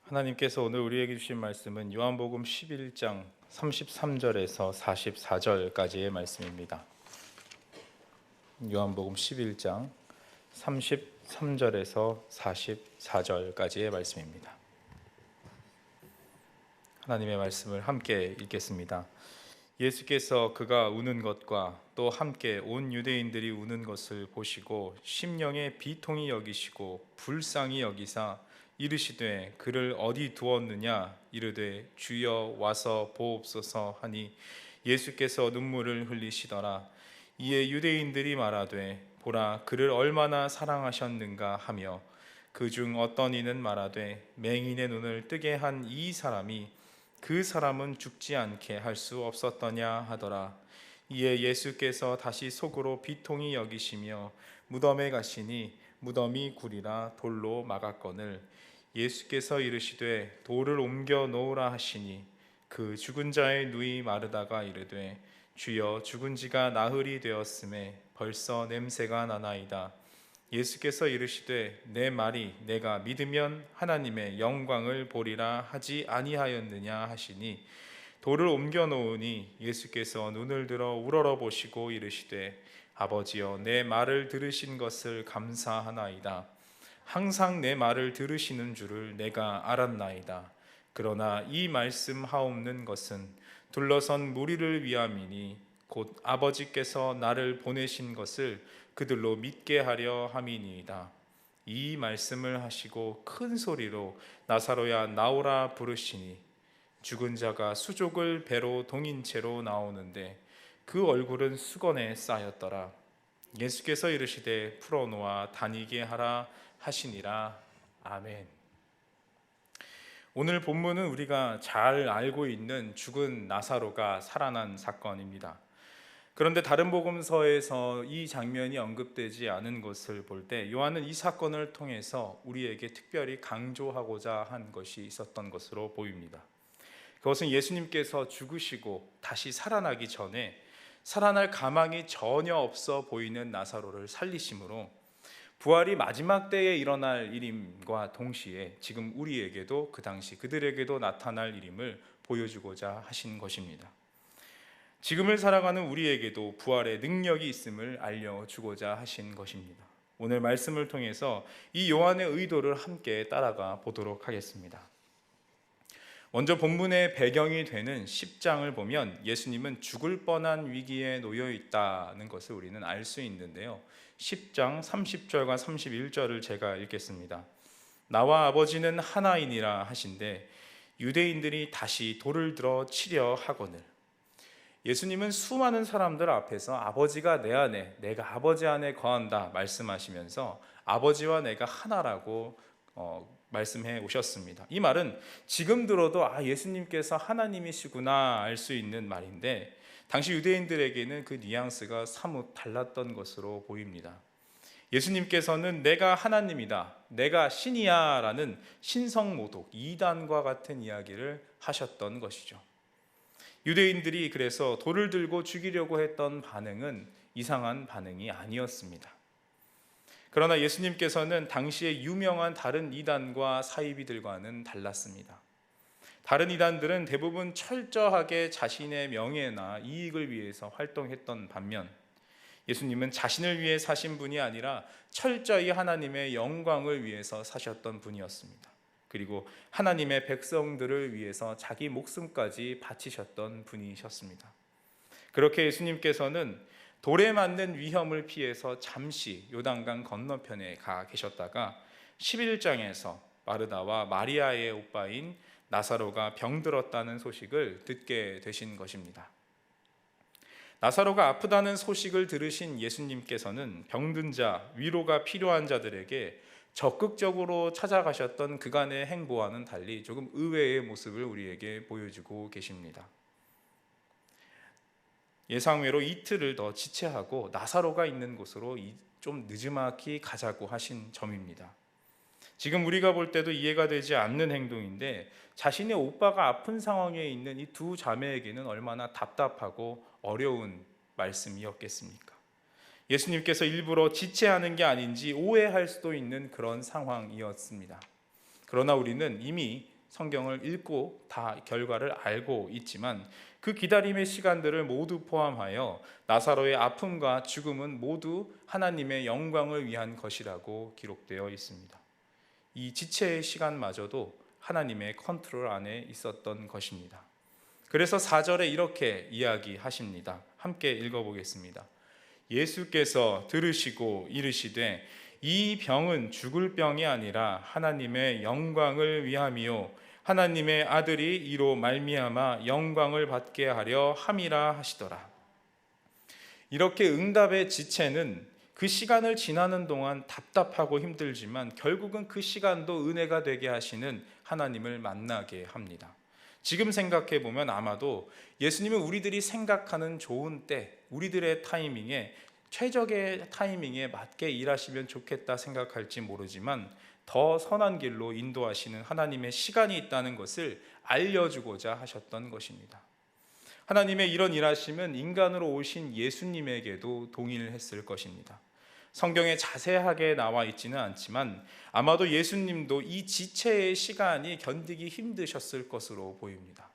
하나님께서 오늘 우리에게 주신 말씀은 요한복음 11장 33절에서 44절까지의 말씀입니다. 요한복음 11장 33절에서 44절까지의 말씀입니다. 하나님의 말씀을 함께 읽겠습니다. 예수께서 그가 우는 것과 또 함께 온 유대인들이 우는 것을 보시고 심령에 비통히 여기시고 불쌍히 여기사 이르시되 그를 어디 두었느냐 이르되 주여 와서 보옵소서 하니 예수께서 눈물을 흘리시더라. 이에 유대인들이 말하되 보라 그를 얼마나 사랑하셨는가 하며 그중 어떤 이는 말하되 맹인의 눈을 뜨게 한 이 사람이 그 사람은 죽지 않게 할 수 없었더냐 하더라. 이에 예수께서 다시 속으로 비통히 여기시며 무덤에 가시니 무덤이 굴이라 돌로 막았거늘 예수께서 이르시되 돌을 옮겨 놓으라 하시니 그 죽은 자의 누이 마르다가 이르되 주여 죽은 지가 나흘이 되었음에 벌써 냄새가 나나이다. 예수께서 이르시되 내 말이 내가 믿으면 하나님의 영광을 보리라 하지 아니하였느냐 하시니 돌을 옮겨 놓으니 예수께서 눈을 들어 우러러 보시고 이르시되 아버지여 내 말을 들으신 것을 감사하나이다. 항상 내 말을 들으시는 줄을 내가 알았나이다. 그러나 이 말씀 하옵는 것은 둘러선 무리를 위함이니 곧 아버지께서 나를 보내신 것을 그들로 믿게 하려 함이니이다. 이 말씀을 하시고 큰 소리로 나사로야 나오라 부르시니 죽은 자가 수족을 배로 동인 채로 나오는데 그 얼굴은 수건에 쌓였더라. 예수께서 이르시되 풀어놓아 다니게 하라 하시니라. 아멘. 오늘 본문은 우리가 잘 알고 있는 죽은 나사로가 살아난 사건입니다. 그런데 다른 복음서에서 이 장면이 언급되지 않은 것을 볼 때 요한은 이 사건을 통해서 우리에게 특별히 강조하고자 한 것이 있었던 것으로 보입니다. 그것은 예수님께서 죽으시고 다시 살아나기 전에 살아날 가망이 전혀 없어 보이는 나사로를 살리심으로 부활이 마지막 때에 일어날 일임과 동시에 지금 우리에게도 그 당시 그들에게도 나타날 일임을 보여주고자 하신 것입니다. 지금을 살아가는 우리에게도 부활의 능력이 있음을 알려주고자 하신 것입니다. 오늘 말씀을 통해서 이 요한의 의도를 함께 따라가 보도록 하겠습니다. 먼저 본문의 배경이 되는 10장을 보면 예수님은 죽을 뻔한 위기에 놓여 있다는 것을 우리는 알 수 있는데요. 10장 30절과 31절을 제가 읽겠습니다. 나와 아버지는 하나이니라 하신대 유대인들이 다시 돌을 들어 치려 하거늘. 예수님은 수많은 사람들 앞에서 아버지가 내 안에, 내가 아버지 안에 거한다 말씀하시면서 아버지와 내가 하나라고 말씀해 오셨습니다. 이 말은 지금 들어도 예수님께서 하나님이시구나 알 수 있는 말인데 당시 유대인들에게는 그 뉘앙스가 사뭇 달랐던 것으로 보입니다. 예수님께서는 내가 하나님이다, 내가 신이야 라는 신성모독, 이단과 같은 이야기를 하셨던 것이죠. 유대인들이 그래서 돌을 들고 죽이려고 했던 반응은 이상한 반응이 아니었습니다. 그러나 예수님께서는 당시에 유명한 다른 이단과 사이비들과는 달랐습니다. 다른 이단들은 대부분 철저하게 자신의 명예나 이익을 위해서 활동했던 반면 예수님은 자신을 위해 사신 분이 아니라 철저히 하나님의 영광을 위해서 사셨던 분이었습니다. 그리고 하나님의 백성들을 위해서 자기 목숨까지 바치셨던 분이셨습니다. 그렇게 예수님께서는 돌에 맞는 위험을 피해서 잠시 요단강 건너편에 가 계셨다가 11장에서 마르다와 마리아의 오빠인 나사로가 병들었다는 소식을 듣게 되신 것입니다. 나사로가 아프다는 소식을 들으신 예수님께서는 병든 자, 위로가 필요한 자들에게 적극적으로 찾아가셨던 그간의 행보와는 달리 조금 의외의 모습을 우리에게 보여주고 계십니다. 예상외로 이틀을 더 지체하고 나사로가 있는 곳으로 좀 느지막이 가자고 하신 점입니다. 지금 우리가 볼 때도 이해가 되지 않는 행동인데 자신의 오빠가 아픈 상황에 있는 이 두 자매에게는 얼마나 답답하고 어려운 말씀이었겠습니까? 예수님께서 일부러 지체하는 게 아닌지 오해할 수도 있는 그런 상황이었습니다. 그러나 우리는 이미 성경을 읽고 다 결과를 알고 있지만 그 기다림의 시간들을 모두 포함하여 나사로의 아픔과 죽음은 모두 하나님의 영광을 위한 것이라고 기록되어 있습니다. 이 지체의 시간마저도 하나님의 컨트롤 안에 있었던 것입니다. 그래서 4절에 이렇게 이야기하십니다. 함께 읽어보겠습니다. 예수께서 들으시고 이르시되 이 병은 죽을 병이 아니라 하나님의 영광을 위함이요 하나님의 아들이 이로 말미암아 영광을 받게 하려 함이라 하시더라. 이렇게 응답의 지체는 그 시간을 지나는 동안 답답하고 힘들지만 결국은 그 시간도 은혜가 되게 하시는 하나님을 만나게 합니다. 지금 생각해 보면 아마도 예수님은 우리들이 생각하는 좋은 때, 우리들의 타이밍에, 최적의 타이밍에 맞게 일하시면 좋겠다 생각할지 모르지만 더 선한 길로 인도하시는 하나님의 시간이 있다는 것을 알려주고자 하셨던 것입니다. 하나님의 이런 일하심은 인간으로 오신 예수님에게도 동일했을 것입니다. 성경에 자세하게 나와 있지는 않지만 아마도 예수님도 이 지체의 시간이 견디기 힘드셨을 것으로 보입니다.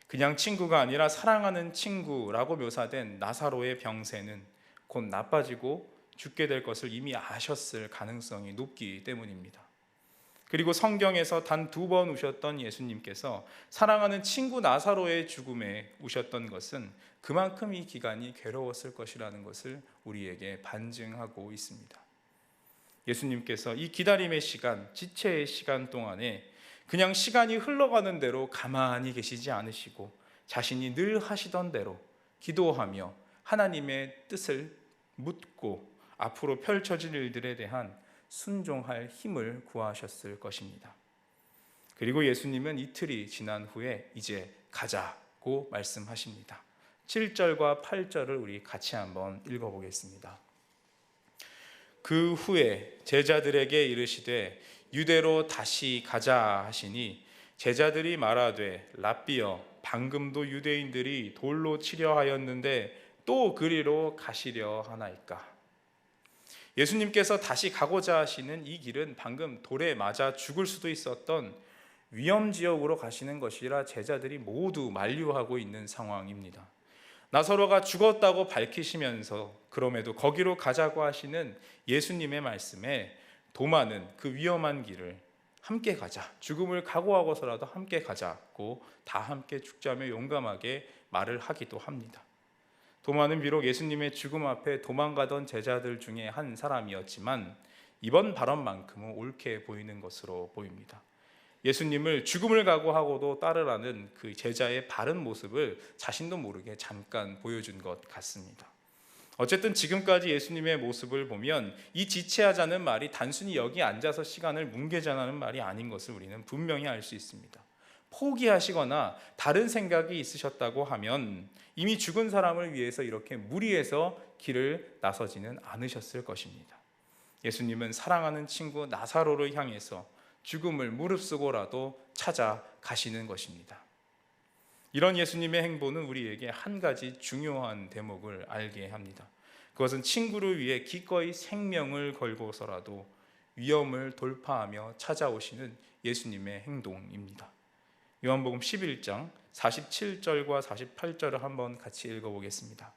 그냥 친구가 아니라 사랑하는 친구라고 묘사된 나사로의 병세는 곧 나빠지고 죽게 될 것을 이미 아셨을 가능성이 높기 때문입니다. 그리고 성경에서 단 2번 우셨던 예수님께서 사랑하는 친구 나사로의 죽음에 우셨던 것은 그만큼 이 기간이 괴로웠을 것이라는 것을 우리에게 반증하고 있습니다. 예수님께서 이 기다림의 시간, 지체의 시간 동안에 그냥 시간이 흘러가는 대로 가만히 계시지 않으시고 자신이 늘 하시던 대로 기도하며 하나님의 뜻을 묻고 앞으로 펼쳐질 일들에 대한 순종할 힘을 구하셨을 것입니다. 그리고 예수님은 이틀이 지난 후에 이제 가자고 말씀하십니다. 7절과 8절을 우리 같이 한번 읽어보겠습니다. 그 후에 제자들에게 이르시되 유대로 다시 가자 하시니 제자들이 말하되 랍비여 방금도 유대인들이 돌로 치려 하였는데 또 그리로 가시려 하나이까. 예수님께서 다시 가고자 하시는 이 길은 방금 돌에 맞아 죽을 수도 있었던 위험지역으로 가시는 것이라 제자들이 모두 만류하고 있는 상황입니다. 나사로가 죽었다고 밝히시면서 그럼에도 거기로 가자고 하시는 예수님의 말씀에 도마는 그 위험한 길을 함께 가자, 죽음을 각오하고서라도 함께 가자고 다 함께 죽자며 용감하게 말을 하기도 합니다. 도마는 비록 예수님의 죽음 앞에 도망가던 제자들 중에 한 사람이었지만 이번 발언만큼은 옳게 보이는 것으로 보입니다. 예수님을 죽음을 각오하고도 따르라는 그 제자의 바른 모습을 자신도 모르게 잠깐 보여준 것 같습니다. 어쨌든 지금까지 예수님의 모습을 보면 이 지체하자는 말이 단순히 여기 앉아서 시간을 뭉개자는 말이 아닌 것을 우리는 분명히 알 수 있습니다. 포기하시거나 다른 생각이 있으셨다고 하면 이미 죽은 사람을 위해서 이렇게 무리해서 길을 나서지는 않으셨을 것입니다. 예수님은 사랑하는 친구 나사로를 향해서 죽음을 무릅쓰고라도 찾아가시는 것입니다. 이런 예수님의 행보는 우리에게 한 가지 중요한 대목을 알게 합니다. 그것은 친구를 위해 기꺼이 생명을 걸고서라도 위험을 돌파하며 찾아오시는 예수님의 행동입니다. 요한복음 11장 47절과 48절을 한번 같이 읽어보겠습니다.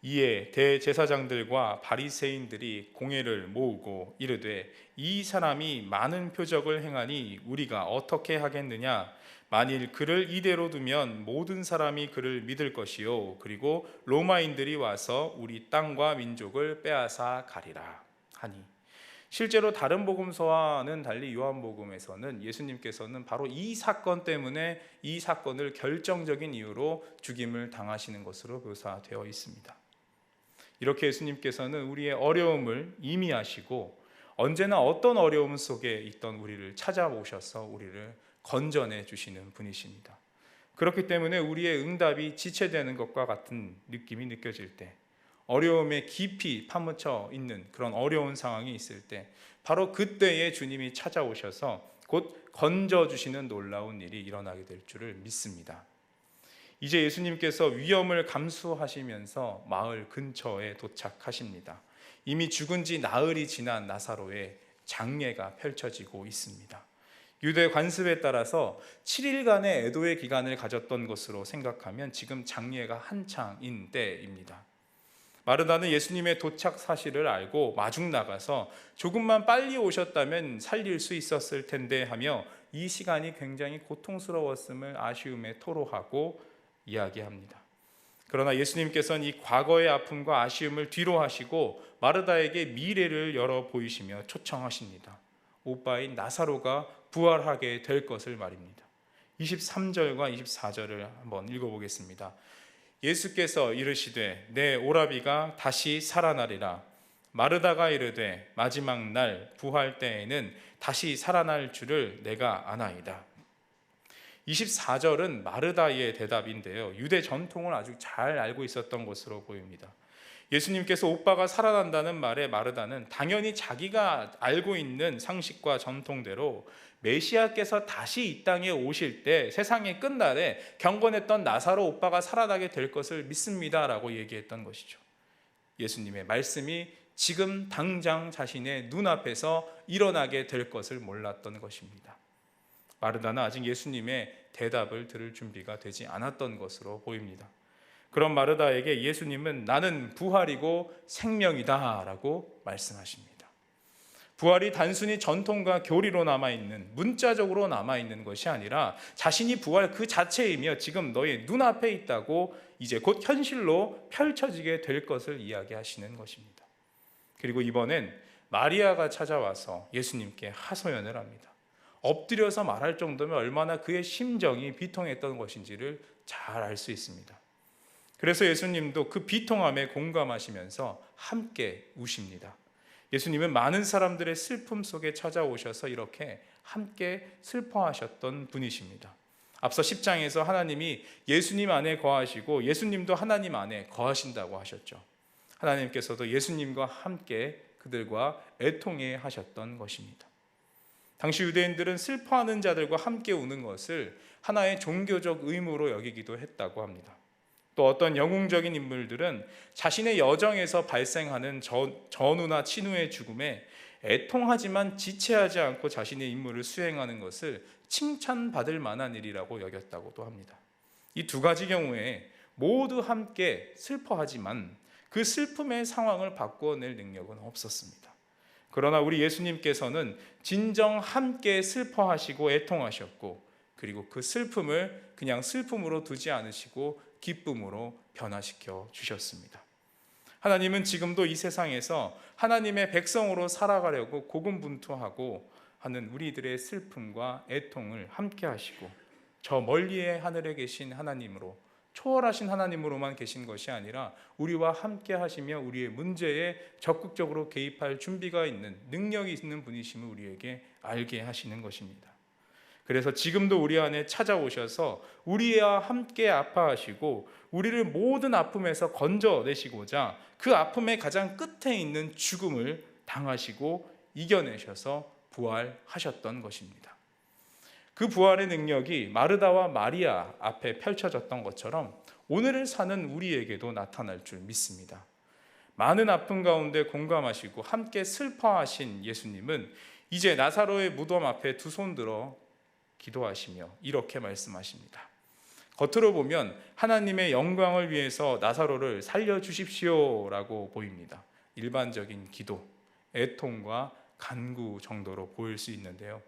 이에 대제사장들과 바리새인들이 공회를 모으고 이르되 이 사람이 많은 표적을 행하니 우리가 어떻게 하겠느냐? 만일 그를 이대로 두면 모든 사람이 그를 믿을 것이요 그리고 로마인들이 와서 우리 땅과 민족을 빼앗아 가리라 하니, 실제로 다른 복음서와는 달리 요한복음에서는 예수님께서는 바로 이 사건 때문에 이 사건을 결정적인 이유로 죽임을 당하시는 것으로 묘사되어 있습니다. 이렇게 예수님께서는 우리의 어려움을 이미 아시고 언제나 어떤 어려움 속에 있던 우리를 찾아오셔서 우리를 건져내 주시는 분이십니다. 그렇기 때문에 우리의 응답이 지체되는 것과 같은 느낌이 느껴질 때, 어려움에 깊이 파묻혀 있는 그런 어려운 상황이 있을 때 바로 그때에 주님이 찾아오셔서 곧 건져주시는 놀라운 일이 일어나게 될 줄을 믿습니다. 이제 예수님께서 위험을 감수하시면서 마을 근처에 도착하십니다. 이미 죽은 지 나흘이 지난 나사로의 장례가 펼쳐지고 있습니다. 유대 관습에 따라서 7일간의 애도의 기간을 가졌던 것으로 생각하면 지금 장례가 한창인 때입니다. 마르다는 예수님의 도착 사실을 알고 마중 나가서 조금만 빨리 오셨다면 살릴 수 있었을 텐데 하며 이 시간이 굉장히 고통스러웠음을 아쉬움에 토로하고 이야기합니다. 그러나 예수님께서는 이 과거의 아픔과 아쉬움을 뒤로 하시고 마르다에게 미래를 열어 보이시며 초청하십니다. 오빠인 나사로가 부활하게 될 것을 말입니다. 23절과 24절을 한번 읽어보겠습니다. 예수께서 이르시되 내 오라비가 다시 살아나리라. 마르다가 이르되 마지막 날 부활 때에는 다시 살아날 줄을 내가 아나이다. 24절은 마르다의 대답인데요, 유대 전통을 아주 잘 알고 있었던 것으로 보입니다. 예수님께서 오빠가 살아난다는 말에 마르다는 당연히 자기가 알고 있는 상식과 전통대로 메시아께서 다시 이 땅에 오실 때 세상의 끝날에 경건했던 나사로 오빠가 살아나게 될 것을 믿습니다라고 얘기했던 것이죠. 예수님의 말씀이 지금 당장 자신의 눈앞에서 일어나게 될 것을 몰랐던 것입니다. 마르다는 아직 예수님의 대답을 들을 준비가 되지 않았던 것으로 보입니다. 그런 마르다에게 예수님은 나는 부활이고 생명이다 라고 말씀하십니다. 부활이 단순히 전통과 교리로 남아있는, 문자적으로 남아있는 것이 아니라 자신이 부활 그 자체이며 지금 너의 눈앞에 있다고 이제 곧 현실로 펼쳐지게 될 것을 이야기하시는 것입니다. 그리고 이번엔 마리아가 찾아와서 예수님께 하소연을 합니다. 엎드려서 말할 정도면 얼마나 그의 심정이 비통했던 것인지를 잘 알 수 있습니다. 그래서 예수님도 그 비통함에 공감하시면서 함께 우십니다. 예수님은 많은 사람들의 슬픔 속에 찾아오셔서 이렇게 함께 슬퍼하셨던 분이십니다. 앞서 10장에서 하나님이 예수님 안에 거하시고 예수님도 하나님 안에 거하신다고 하셨죠. 하나님께서도 예수님과 함께 그들과 애통해 하셨던 것입니다. 당시 유대인들은 슬퍼하는 자들과 함께 우는 것을 하나의 종교적 의무로 여기기도 했다고 합니다. 또 어떤 영웅적인 인물들은 자신의 여정에서 발생하는 전우나 친우의 죽음에 애통하지만 지체하지 않고 자신의 임무를 수행하는 것을 칭찬받을 만한 일이라고 여겼다고도 합니다. 이 두 가지 경우에 모두 함께 슬퍼하지만 그 슬픔의 상황을 바꿔낼 능력은 없었습니다. 그러나 우리 예수님께서는 진정 함께 슬퍼하시고 애통하셨고, 그리고 그 슬픔을 그냥 슬픔으로 두지 않으시고 기쁨으로 변화시켜 주셨습니다. 하나님은 지금도 이 세상에서 하나님의 백성으로 살아가려고 고군분투하고 하는 우리들의 슬픔과 애통을 함께 하시고, 저 멀리의 하늘에 계신 하나님으로, 초월하신 하나님으로만 계신 것이 아니라 우리와 함께 하시며 우리의 문제에 적극적으로 개입할 준비가 있는, 능력이 있는 분이심을 우리에게 알게 하시는 것입니다. 그래서 지금도 우리 안에 찾아오셔서 우리와 함께 아파하시고 우리를 모든 아픔에서 건져내시고자 그 아픔의 가장 끝에 있는 죽음을 당하시고 이겨내셔서 부활하셨던 것입니다. 그 부활의 능력이 마르다와 마리아 앞에 펼쳐졌던 것처럼 오늘을 사는 우리에게도 나타날 줄 믿습니다. 많은 아픔 가운데 공감하시고 함께 슬퍼하신 예수님은 이제 나사로의 무덤 앞에 두 손 들어 기도하시며 이렇게 말씀하십니다. 겉으로 보면 하나님의 영광을 위해서 나사로를 살려주십시오 라고 보입니다. 일반적인 기도, 애통과 간구 정도로 보일 수 있는데요,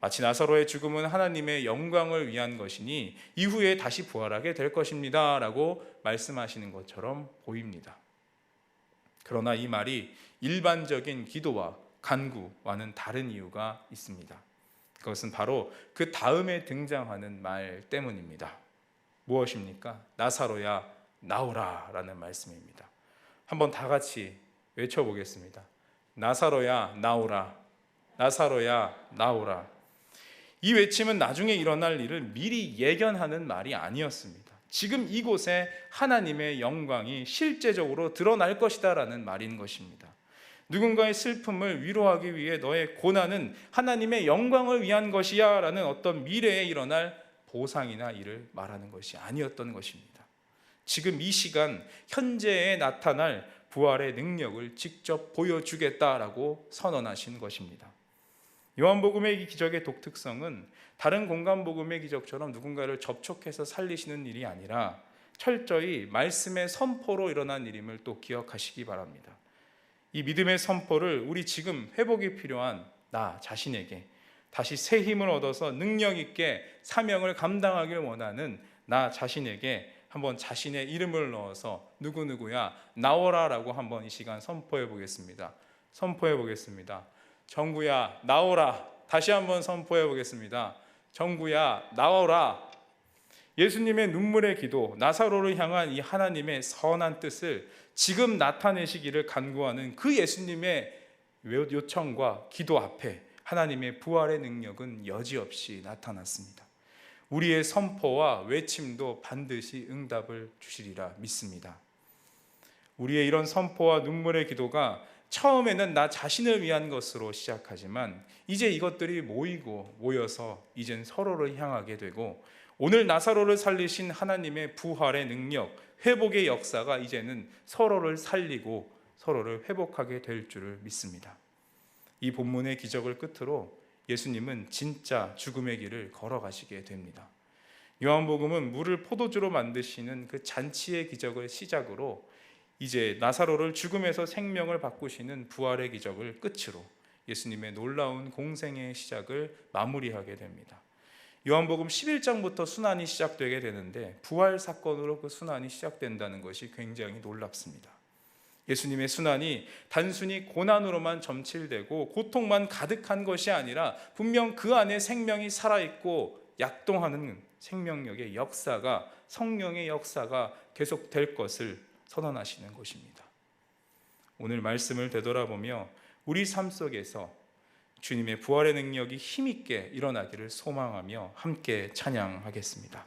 마치 나사로의 죽음은 하나님의 영광을 위한 것이니 이후에 다시 부활하게 될 것입니다 라고 말씀하시는 것처럼 보입니다. 그러나 이 말이 일반적인 기도와 간구와는 다른 이유가 있습니다. 그것은 바로 그 다음에 등장하는 말 때문입니다. 무엇입니까? 나사로야 나오라 라는 말씀입니다. 한번 다 같이 외쳐보겠습니다. 나사로야 나오라, 나사로야 나오라. 이 외침은 나중에 일어날 일을 미리 예견하는 말이 아니었습니다. 지금 이곳에 하나님의 영광이 실제적으로 드러날 것이다 라는 말인 것입니다. 누군가의 슬픔을 위로하기 위해 너의 고난은 하나님의 영광을 위한 것이야 라는 어떤 미래에 일어날 보상이나 일을 말하는 것이 아니었던 것입니다. 지금 이 시간 현재에 나타날 부활의 능력을 직접 보여주겠다라고 선언하신 것입니다. 요한복음의 이 기적의 독특성은 다른 공간복음의 기적처럼 누군가를 접촉해서 살리시는 일이 아니라 철저히 말씀의 선포로 일어난 일임을 또 기억하시기 바랍니다. 이 믿음의 선포를 우리 지금 회복이 필요한 나 자신에게 다시 새 힘을 얻어서 능력 있게 사명을 감당하길 원하는 나 자신에게 한번 자신의 이름을 넣어서 누구누구야 나오라 라고 한번 이 시간 선포해 보겠습니다. 선포해 보겠습니다. 정구야 나오라. 다시 한번 선포해 보겠습니다. 정구야 나오라. 예수님의 눈물의 기도, 나사로를 향한 이 하나님의 선한 뜻을 지금 나타내시기를 간구하는 그 예수님의 요청과 기도 앞에 하나님의 부활의 능력은 여지없이 나타났습니다. 우리의 선포와 외침도 반드시 응답을 주시리라 믿습니다. 우리의 이런 선포와 눈물의 기도가 처음에는 나 자신을 위한 것으로 시작하지만 이제 이것들이 모여서 이젠 서로를 향하게 되고 오늘 나사로를 살리신 하나님의 부활의 능력, 회복의 역사가 이제는 서로를 살리고 서로를 회복하게 될 줄을 믿습니다. 이 본문의 기적을 끝으로 예수님은 진짜 죽음의 길을 걸어가시게 됩니다. 요한복음은 물을 포도주로 만드시는 그 잔치의 기적을 시작으로 이제 나사로를 죽음에서 생명을 바꾸시는 부활의 기적을 끝으로 예수님의 놀라운 공생의 시작을 마무리하게 됩니다. 요한복음 11장부터 순환이 시작되게 되는데 부활 사건으로 그 순환이 시작된다는 것이 굉장히 놀랍습니다. 예수님의 순환이 단순히 고난으로만 점칠되고 고통만 가득한 것이 아니라 분명 그 안에 생명이 살아있고 약동하는 생명력의 역사가, 성령의 역사가 계속될 것을 선언하시는 것입니다. 오늘 말씀을 되돌아보며 우리 삶 속에서 주님의 부활의 능력이 힘있게 일어나기를 소망하며 함께 찬양하겠습니다.